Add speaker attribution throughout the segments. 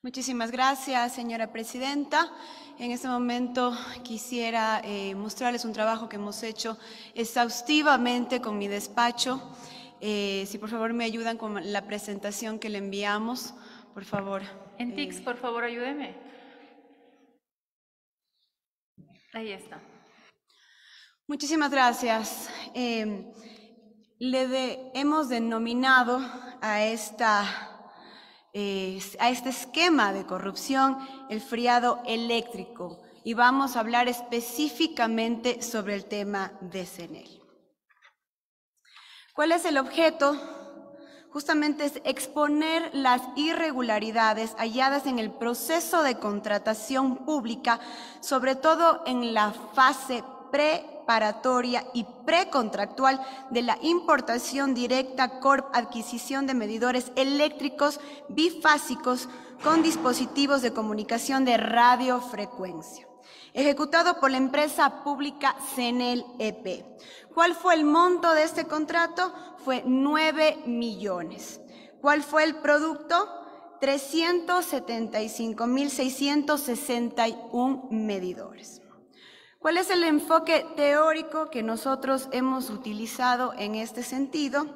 Speaker 1: Muchísimas gracias, señora presidenta. En este momento quisiera mostrarles un trabajo que hemos hecho exhaustivamente con mi despacho. Si por favor me ayudan con la presentación que le enviamos, por favor.
Speaker 2: En TICS, por favor, ayúdeme. Ahí está.
Speaker 1: Muchísimas gracias. Hemos denominado a este esquema de corrupción el friado eléctrico y vamos a hablar específicamente sobre el tema de CNEL. ¿Cuál es el objeto? Justamente es exponer las irregularidades halladas en el proceso de contratación pública, sobre todo en la fase preparatoria y precontractual de la importación directa Corp adquisición de medidores eléctricos bifásicos con dispositivos de comunicación de radiofrecuencia, ejecutado por la empresa pública CNEL EP. ¿Cuál fue el monto de este contrato? Fue 9 millones. ¿Cuál fue el producto? 375.661 medidores. ¿Cuál es el enfoque teórico que nosotros hemos utilizado en este sentido?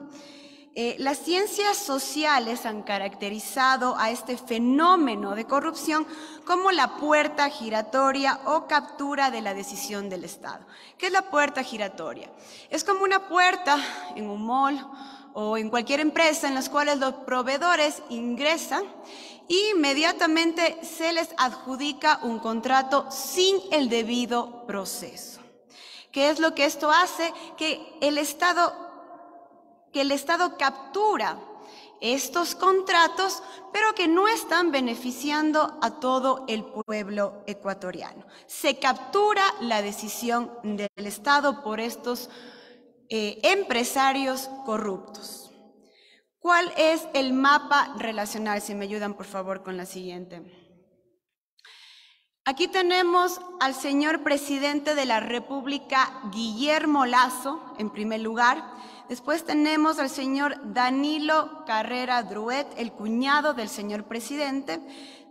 Speaker 1: Las ciencias sociales han caracterizado a este fenómeno de corrupción como la puerta giratoria o captura de la decisión del Estado. ¿Qué es la puerta giratoria? Es como una puerta en un mall o en cualquier empresa en las cuales los proveedores ingresan y inmediatamente se les adjudica un contrato sin el debido proceso. ¿Qué es lo que esto hace? Que el Estado captura estos contratos, pero que no están beneficiando a todo el pueblo ecuatoriano. Se captura la decisión del Estado por estos empresarios corruptos. ¿Cuál es el mapa relacional? Si me ayudan, por favor, con la siguiente. Aquí tenemos al señor presidente de la República, Guillermo Lasso, en primer lugar. Después tenemos al señor Danilo Carrera Druet, el cuñado del señor presidente.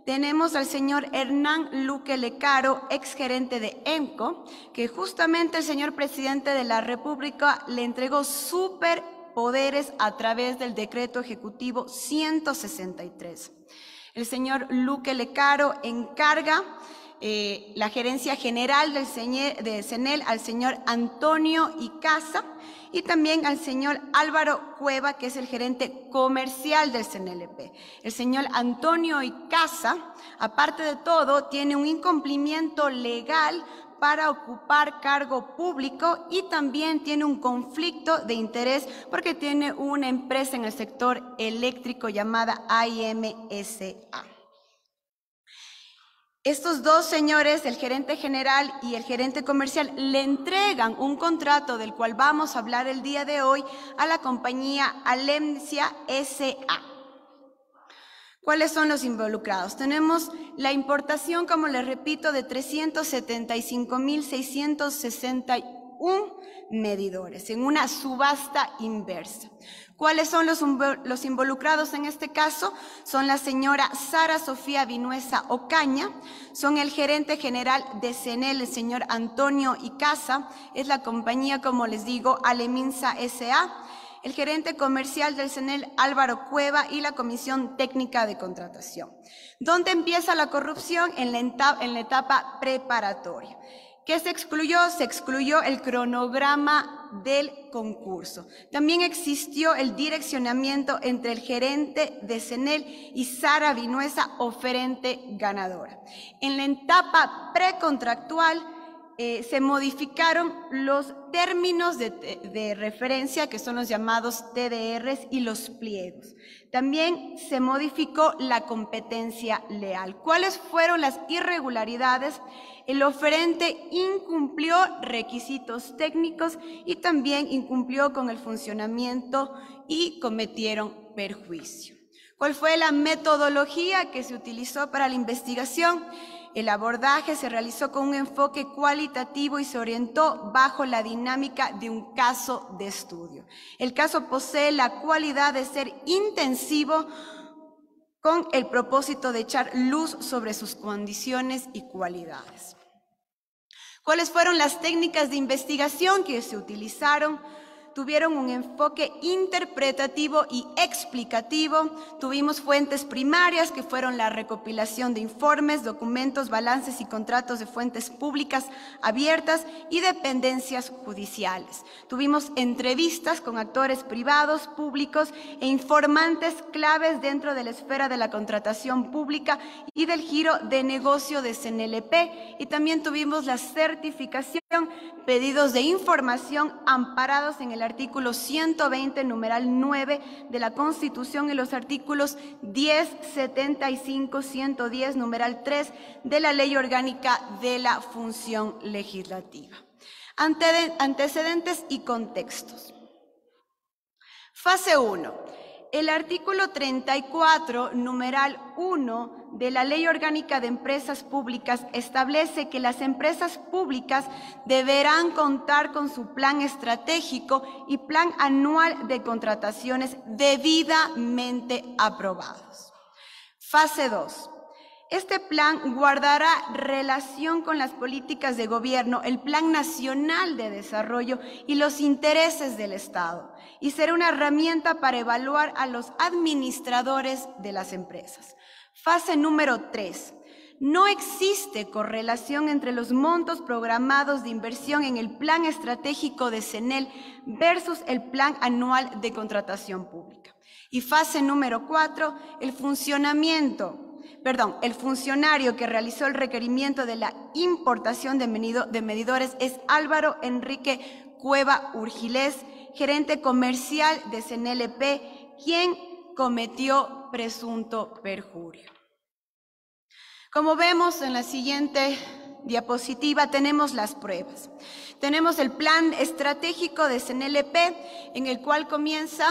Speaker 1: Tenemos al señor Hernán Luque Lecaro, exgerente de EMCO, que justamente el señor presidente de la República le entregó superpoderes a través del decreto ejecutivo 163. El señor Luque Lecaro encarga la gerencia general de CNEL al señor Antonio Icaza y también al señor Álvaro Cueva, que es el gerente comercial del CNLP. El señor Antonio Icaza, aparte de todo, tiene un incumplimiento legal para ocupar cargo público y también tiene un conflicto de interés porque tiene una empresa en el sector eléctrico llamada IMSA. Estos dos señores, el gerente general y el gerente comercial, le entregan un contrato del cual vamos a hablar el día de hoy a la compañía Alemcia S.A. ¿Cuáles son los involucrados? Tenemos la importación, como les repito, de 375.661 medidores en una subasta inversa. ¿Cuáles son los involucrados en este caso? Son la señora Sara Sofía Vinuesa Ocaña, son el gerente general de CNEL, el señor Antonio Icaza, es la compañía, como les digo, Aleminsa S.A., el gerente comercial del CNEL Álvaro Cueva y la Comisión Técnica de Contratación. ¿Dónde empieza la corrupción? En la etapa preparatoria. ¿Qué se excluyó? Se excluyó el cronograma del concurso. También existió el direccionamiento entre el gerente de CNEL y Sara Vinuesa, oferente ganadora. En la etapa precontractual se modificaron los términos de referencia, que son los llamados TDRs, y los pliegos. También se modificó la competencia leal. ¿Cuáles fueron las irregularidades? El oferente incumplió requisitos técnicos y también incumplió con el funcionamiento y cometieron perjuicio. ¿Cuál fue la metodología que se utilizó para la investigación? El abordaje se realizó con un enfoque cualitativo y se orientó bajo la dinámica de un caso de estudio. El caso posee la cualidad de ser intensivo con el propósito de echar luz sobre sus condiciones y cualidades. ¿Cuáles fueron las técnicas de investigación que se utilizaron? Tuvieron un enfoque interpretativo y explicativo. Tuvimos fuentes primarias que fueron la recopilación de informes, documentos, balances y contratos de fuentes públicas abiertas y dependencias judiciales. Tuvimos entrevistas con actores privados, públicos e informantes claves dentro de la esfera de la contratación pública y del giro de negocio de CNLP. Y también tuvimos la certificación, pedidos de información amparados en el artículo 120, numeral 9 de la Constitución y los artículos 10, 75, 110, numeral 3 de la Ley Orgánica de la Función Legislativa. Antecedentes y contextos. Fase 1. El artículo 34, numeral 1 de la Ley Orgánica de Empresas Públicas establece que las empresas públicas deberán contar con su plan estratégico y plan anual de contrataciones debidamente aprobados. Fase 2. Este plan guardará relación con las políticas de gobierno, el Plan Nacional de Desarrollo y los intereses del Estado, y será una herramienta para evaluar a los administradores de las empresas. Fase número 3. No existe correlación entre los montos programados de inversión en el Plan Estratégico de CNEL versus el Plan Anual de Contratación Pública. Y fase número 4. El funcionario que realizó el requerimiento de la importación de medidores es Álvaro Enrique Cueva Urgilés, gerente comercial de CNLP, quien cometió presunto perjurio. Como vemos en la siguiente diapositiva, tenemos las pruebas. Tenemos el plan estratégico de CNLP, en el cual comienza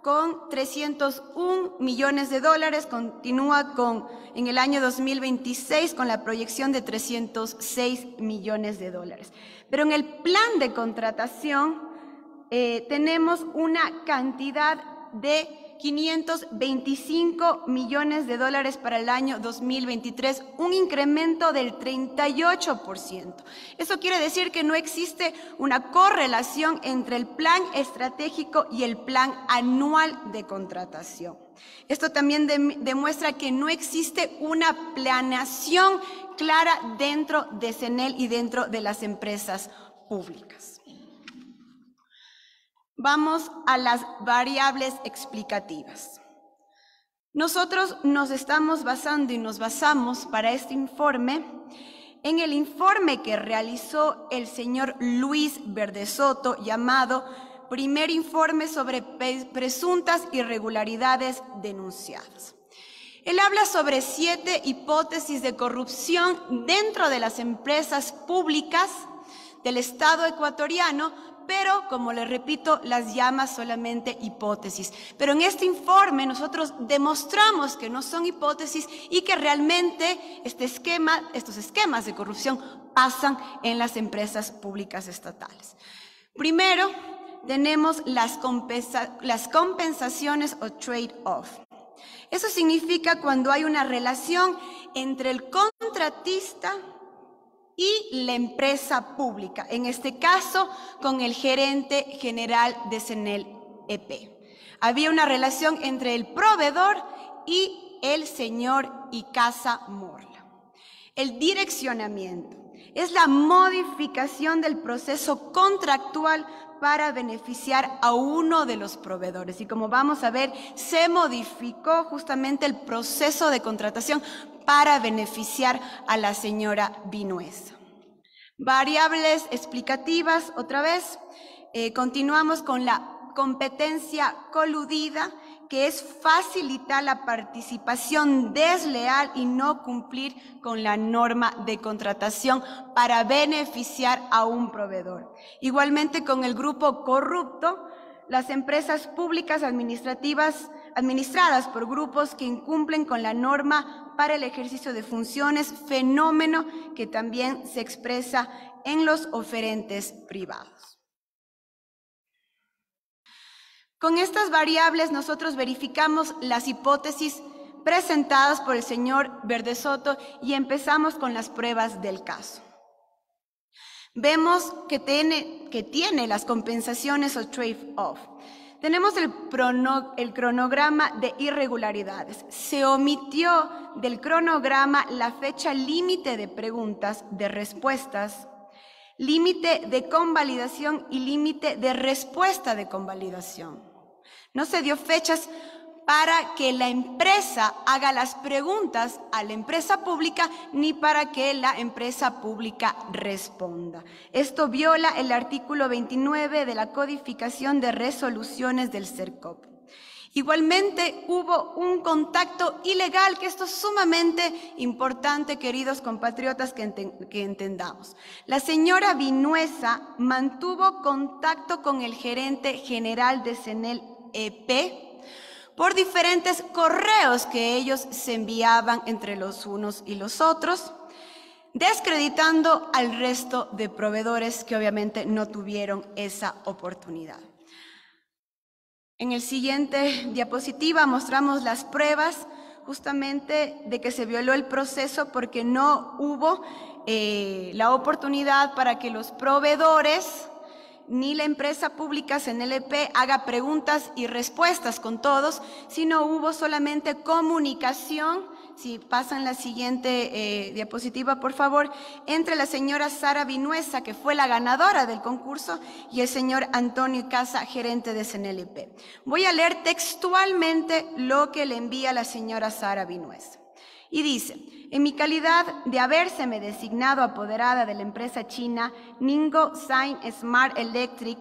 Speaker 1: con 301 millones de dólares, continúa en el año 2026 con la proyección de 306 millones de dólares. Pero en el plan de contratación tenemos una cantidad de 525 millones de dólares para el año 2023, un incremento del 38%. Eso quiere decir que no existe una correlación entre el plan estratégico y el plan anual de contratación. Esto también demuestra que no existe una planeación clara dentro de CNEL y dentro de las empresas públicas. Vamos a las variables explicativas. Nosotros nos estamos basando y nos basamos para este informe en el informe que realizó el señor Luis Verdesoto, llamado Primer Informe sobre presuntas irregularidades denunciadas. Él habla sobre 7 hipótesis de corrupción dentro de las empresas públicas del Estado ecuatoriano, pero, como les repito, las llama solamente hipótesis. Pero en este informe nosotros demostramos que no son hipótesis y que realmente estos esquemas de corrupción pasan en las empresas públicas estatales. Primero, tenemos las compensaciones o trade-off. Eso significa cuando hay una relación entre el contratista y la empresa pública, en este caso con el gerente general de CNEL-EP. Había una relación entre el proveedor y el señor Icaza Morla. El direccionamiento es la modificación del proceso contractual para beneficiar a uno de los proveedores. Y como vamos a ver, se modificó justamente el proceso de contratación para beneficiar a la señora Vinuesa. Variables explicativas, otra vez, continuamos con la competencia coludida, que es facilitar la participación desleal y no cumplir con la norma de contratación para beneficiar a un proveedor. Igualmente con el grupo corrupto, las empresas públicas administradas por grupos que incumplen con la norma para el ejercicio de funciones, fenómeno que también se expresa en los oferentes privados. Con estas variables nosotros verificamos las hipótesis presentadas por el señor Verdesoto y empezamos con las pruebas del caso. Vemos que tiene las compensaciones o trade-off. Tenemos el cronograma de irregularidades. Se omitió del cronograma la fecha límite de preguntas, de respuestas, límite de convalidación y límite de respuesta de convalidación. No se dio fechas para que la empresa haga las preguntas a la empresa pública ni para que la empresa pública responda. Esto viola el artículo 29 de la codificación de resoluciones del CERCOP. Igualmente hubo un contacto ilegal, que esto es sumamente importante, queridos compatriotas, que entendamos. La señora Vinuesa mantuvo contacto con el gerente general de CENEL EP por diferentes correos que ellos se enviaban entre los unos y los otros, descreditando al resto de proveedores que obviamente no tuvieron esa oportunidad. En el siguiente diapositiva mostramos las pruebas justamente de que se violó el proceso porque no hubo la oportunidad para que los proveedores ni la empresa pública CNLP haga preguntas y respuestas con todos, sino hubo solamente comunicación. Si pasan la siguiente diapositiva, por favor, entre la señora Sara Vinuesa, que fue la ganadora del concurso, y el señor Antonio Casa, gerente de CNLP. Voy a leer textualmente lo que le envía la señora Sara Vinuesa. Y dice: en mi calidad de habérseme designado apoderada de la empresa china Ningbo Sign Smart Electric,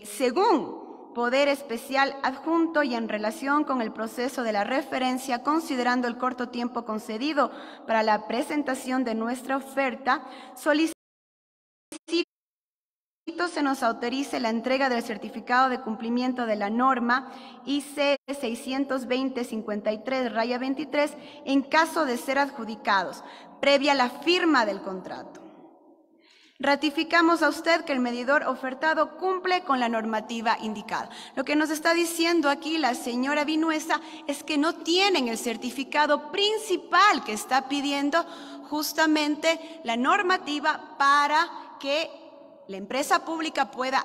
Speaker 1: según poder especial adjunto y en relación con el proceso de la referencia, considerando el corto tiempo concedido para la presentación de nuestra oferta, solicito se nos autorice la entrega del certificado de cumplimiento de la norma IC 620-53-23 en caso de ser adjudicados, previa la firma del contrato. Ratificamos a usted que el medidor ofertado cumple con la normativa indicada. Lo que nos está diciendo aquí la señora Vinuesa es que no tienen el certificado principal que está pidiendo justamente la normativa para que la empresa pública pueda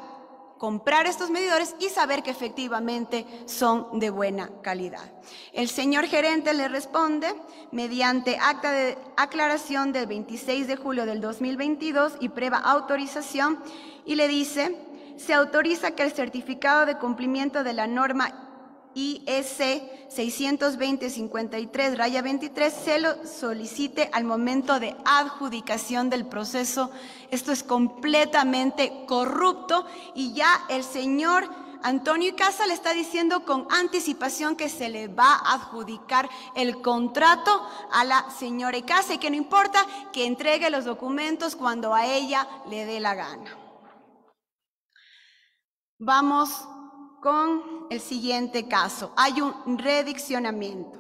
Speaker 1: comprar estos medidores y saber que efectivamente son de buena calidad. El señor gerente le responde mediante acta de aclaración del 26 de julio del 2022 y previa autorización, y le dice: se autoriza que el certificado de cumplimiento de la norma IEC 620-53-23 se lo solicite al momento de adjudicación del proceso. Esto es completamente corrupto y ya el señor Antonio Casa le está diciendo con anticipación que se le va a adjudicar el contrato a la señora Casa y que no importa que entregue los documentos cuando a ella le dé la gana. Vamos con el siguiente caso. Hay un rediccionamiento.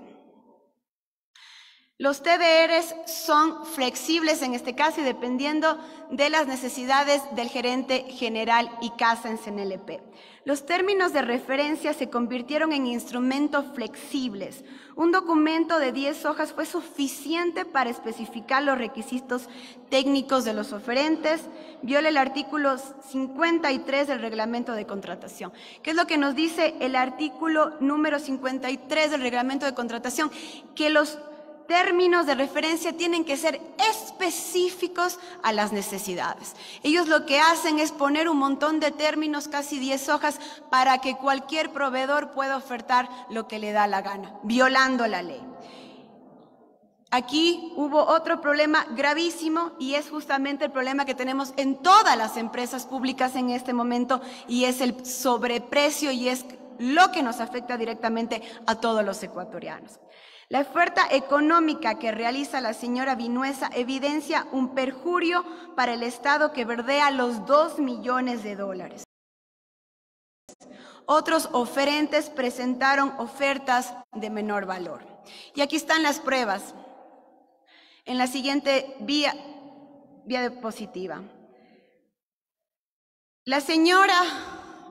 Speaker 1: Los TDRs son flexibles en este caso y dependiendo de las necesidades del gerente general y casa en CNLP. Los términos de referencia se convirtieron en instrumentos flexibles. Un documento de 10 hojas fue suficiente para especificar los requisitos técnicos de los oferentes, viola el artículo 53 del reglamento de contratación. ¿Qué es lo que nos dice el artículo número 53 del reglamento de contratación? Que los términos de referencia tienen que ser específicos a las necesidades. Ellos lo que hacen es poner un montón de términos, casi 10 hojas, para que cualquier proveedor pueda ofertar lo que le da la gana, violando la ley. Aquí hubo otro problema gravísimo y es justamente el problema que tenemos en todas las empresas públicas en este momento y es el sobreprecio y es lo que nos afecta directamente a todos los ecuatorianos. La oferta económica que realiza la señora Vinuesa evidencia un perjurio para el Estado que bordea los 2 millones de dólares. Otros oferentes presentaron ofertas de menor valor. Y aquí están las pruebas. En la siguiente vía diapositiva. La señora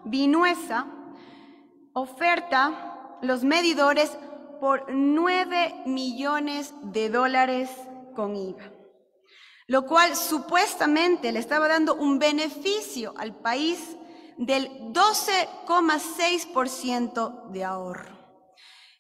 Speaker 1: Vinuesa oferta los medidores por 9 millones de dólares con IVA, lo cual supuestamente le estaba dando un beneficio al país del 12,6% de ahorro.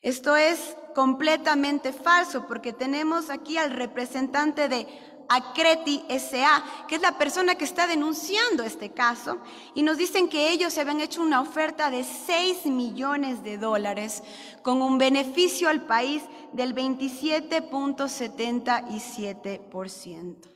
Speaker 1: Esto es completamente falso porque tenemos aquí al representante de Acreti S.A., que es la persona que está denunciando este caso, y nos dicen que ellos se habían hecho una oferta de 6 millones de dólares con un beneficio al país del 27,77%.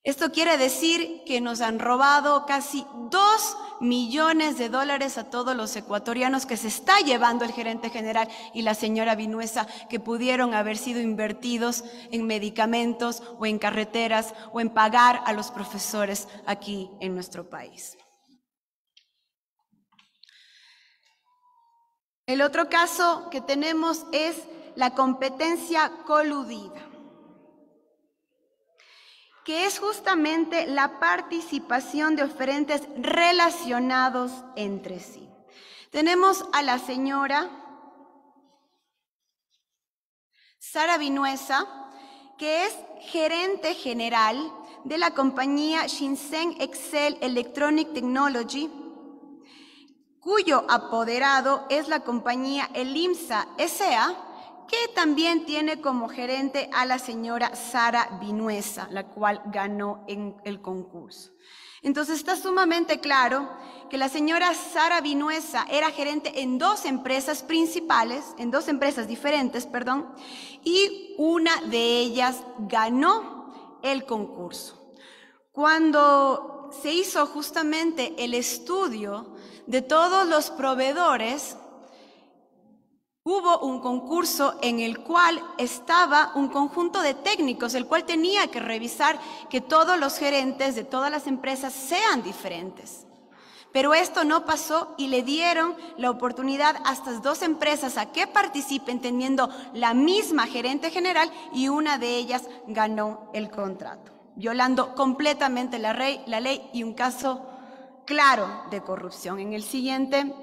Speaker 1: Esto quiere decir que nos han robado casi 2 millones de dólares a todos los ecuatorianos que se está llevando el gerente general y la señora Vinuesa, que pudieron haber sido invertidos en medicamentos o en carreteras o en pagar a los profesores aquí en nuestro país. El otro caso que tenemos es la competencia coludida, que es justamente la participación de oferentes relacionados entre sí. Tenemos a la señora Sara Vinuesa, que es gerente general de la compañía Shinsen Excel Electronic Technology, cuyo apoderado es la compañía Elimsa S.A., que también tiene como gerente a la señora Sara Vinuesa, la cual ganó en el concurso. Entonces está sumamente claro que la señora Sara Vinuesa era gerente en 2 empresas principales, en 2 empresas diferentes, perdón, y una de ellas ganó el concurso. Cuando se hizo justamente el estudio de todos los proveedores, hubo un concurso en el cual estaba un conjunto de técnicos, el cual tenía que revisar que todos los gerentes de todas las empresas sean diferentes. Pero esto no pasó y le dieron la oportunidad a estas 2 empresas a que participen teniendo la misma gerente general, y una de ellas ganó el contrato, violando completamente la ley y un caso claro de corrupción. En el siguiente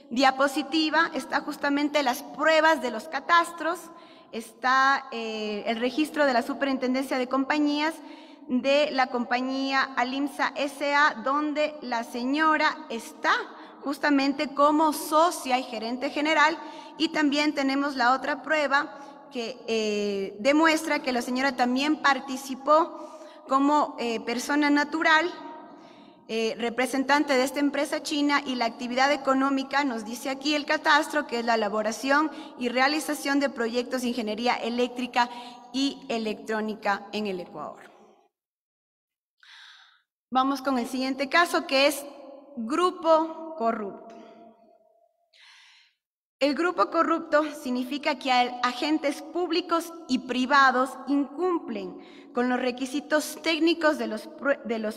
Speaker 1: diapositiva está justamente las pruebas de los catastros, está el registro de la Superintendencia de Compañías de la compañía Alimsa S.A., donde la señora está justamente como socia y gerente general, y también tenemos la otra prueba que demuestra que la señora también participó como persona natural, representante de esta empresa china, y la actividad económica nos dice aquí el catastro, que es la elaboración y realización de proyectos de ingeniería eléctrica y electrónica en el Ecuador. Vamos con el siguiente caso, que es grupo corrupto. El grupo corrupto significa que agentes públicos y privados incumplen con los requisitos técnicos de los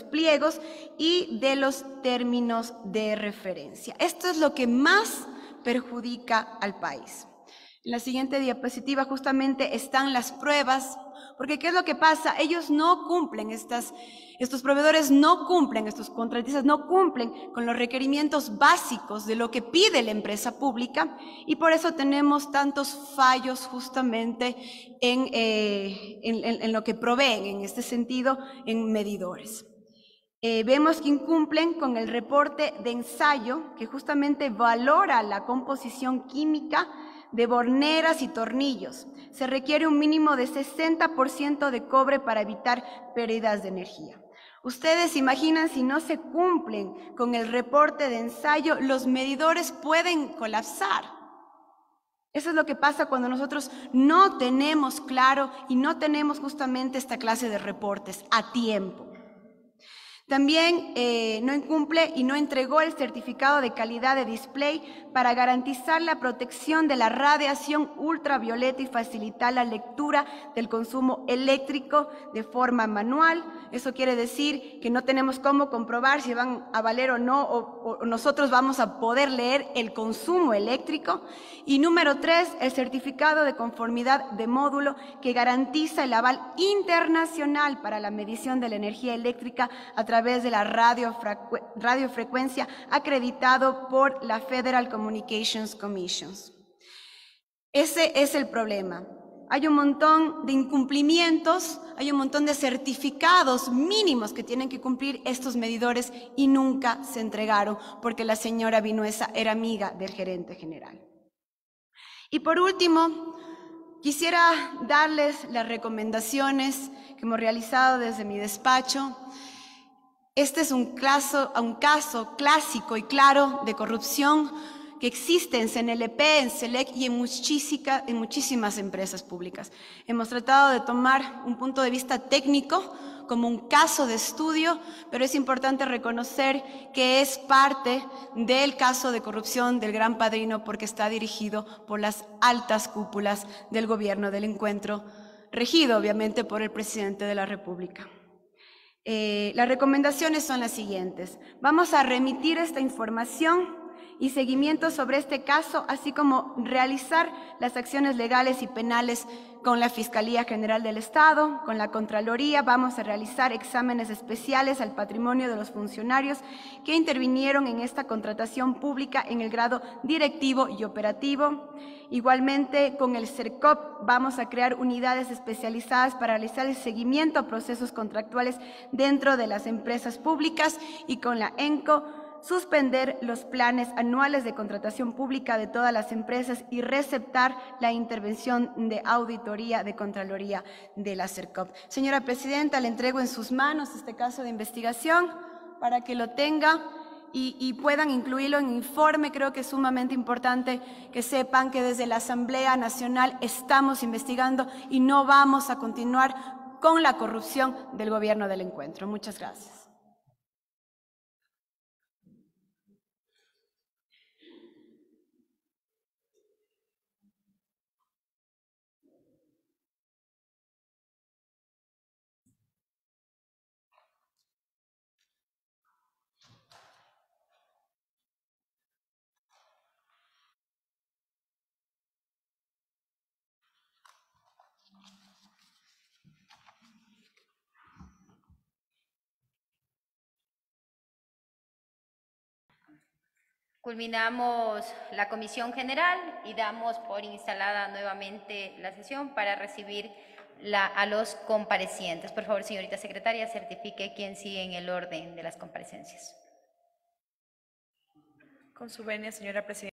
Speaker 1: pliegos y de los términos de referencia. Esto es lo que más perjudica al país. En la siguiente diapositiva justamente están las pruebas, porque ¿qué es lo que pasa? Ellos no cumplen, estos proveedores no cumplen, estos contratistas no cumplen con los requerimientos básicos de lo que pide la empresa pública, y por eso tenemos tantos fallos justamente en lo que proveen, en este sentido, en medidores. Vemos que incumplen con el reporte de ensayo, que justamente valora la composición química de borneras y tornillos. Se requiere un mínimo de 60% de cobre para evitar pérdidas de energía. Ustedes imaginan, si no se cumplen con el reporte de ensayo, los medidores pueden colapsar. Eso es lo que pasa cuando nosotros no tenemos claro y no tenemos justamente esta clase de reportes a tiempo. También no incumple y no entregó el certificado de calidad de display para garantizar la protección de la radiación ultravioleta y facilitar la lectura del consumo eléctrico de forma manual. Eso quiere decir que no tenemos cómo comprobar si van a valer o no, o nosotros vamos a poder leer el consumo eléctrico. Y número 3, el certificado de conformidad de módulo, que garantiza el aval internacional para la medición de la energía eléctrica a través de la radiofrecuencia, acreditado por la Federal Communications Commission. Ese es el problema. Hay un montón de incumplimientos, hay un montón de certificados mínimos que tienen que cumplir estos medidores y nunca se entregaron porque la señora Vinuesa era amiga del gerente general. Y por último, quisiera darles las recomendaciones que hemos realizado desde mi despacho. Este es un caso clásico y claro de corrupción que existe en CNLP, en SELEC y en muchísimas empresas públicas. Hemos tratado de tomar un punto de vista técnico como un caso de estudio, pero es importante reconocer que es parte del caso de corrupción del Gran Padrino porque está dirigido por las altas cúpulas del gobierno del encuentro, regido obviamente por el presidente de la República. Las recomendaciones son las siguientes. Vamos a remitir esta información y seguimiento sobre este caso, así como realizar las acciones legales y penales con la Fiscalía General del Estado, con la Contraloría. Vamos a realizar exámenes especiales al patrimonio de los funcionarios que intervinieron en esta contratación pública en el grado directivo y operativo. Igualmente, con el CERCOP vamos a crear unidades especializadas para realizar el seguimiento a procesos contractuales dentro de las empresas públicas y con la ENCO suspender los planes anuales de contratación pública de todas las empresas y receptar la intervención de auditoría de Contraloría de la CERCOP. Señora Presidenta, le entrego en sus manos este caso de investigación para que lo tenga y puedan incluirlo en el informe. Creo que es sumamente importante que sepan que desde la Asamblea Nacional estamos investigando y no vamos a continuar con la corrupción del gobierno del encuentro. Muchas gracias.
Speaker 3: Culminamos la comisión general y damos por instalada nuevamente la sesión para recibir a los comparecientes. Por favor, señorita secretaria, certifique quién sigue en el orden de las comparecencias.
Speaker 4: Con su venia, señora presidenta.